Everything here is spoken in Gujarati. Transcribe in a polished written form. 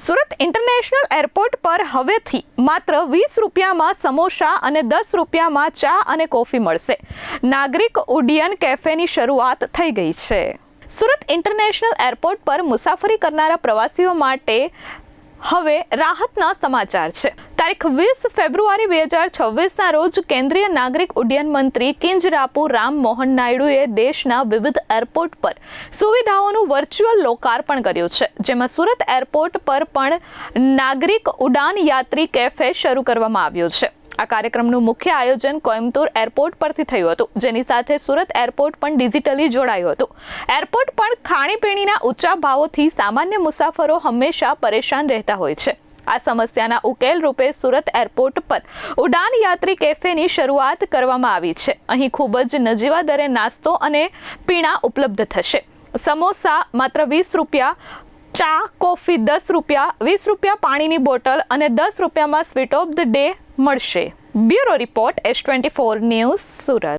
સુરત ઇન્ટરનેશનલ એરપોર્ટ પર હવેથી માત્ર 20 રૂપિયામાં સમોસા અને 10 રૂપિયામાં ચા અને કોફી મળશે. નાગરિક ઉડ્ડયન કેફેની શરૂઆત થઈ ગઈ છે. સુરત ઇન્ટરનેશનલ એરપોર્ટ પર મુસાફરી કરનારા પ્રવાસીઓ માટે હવે રાહતના સમાચાર છે. તારીખ 20 ફેબ્રુઆરી 2026ના રોજ કેન્દ્રીય નાગરિક ઉડ્ડયન મંત્રી કિંજરાપુ રામ મોહન નાયડુએ દેશના વિવિધ એરપોર્ટ પર સુવિધાઓનું વર્ચ્યુઅલ લોકાર્પણ કર્યું છે, જેમાં સુરત એરપોર્ટ પર પણ નાગરિક ઉડાન યાત્રી કેફે શરૂ કરવામાં આવ્યું છે. આ કાર્યક્રમનું મુખ્ય આયોજન કોઈમ્બતુર એરપોર્ટ પરથી થયું હતું, જેની સાથે સુરત એરપોર્ટ પણ ડિજિટલી જોડાયું હતું. એરપોર્ટ પણ ખાણીપીણીના ઊંચા ભાવોથી સામાન્ય મુસાફરો હંમેશા પરેશાન રહેતા હોય છે. આ સમસ્યાના ઉકેલ રૂપે સુરત એરપોર્ટ પર ઉડાન યાત્રી કેફેની શરૂઆત કરવામાં આવી છે. અહીં ખૂબ જ નજીવા દરે નાસ્તો અને પીણા ઉપલબ્ધ થશે. સમોસા માત્ર 20 રૂપિયા, ચા કોફી 10 રૂપિયા, 20 રૂપિયા પાણીની બોટલ અને 10 રૂપિયામાં સ્વીટ ઓફ ધ ડે મળશે. Bureau report S24 news Surat.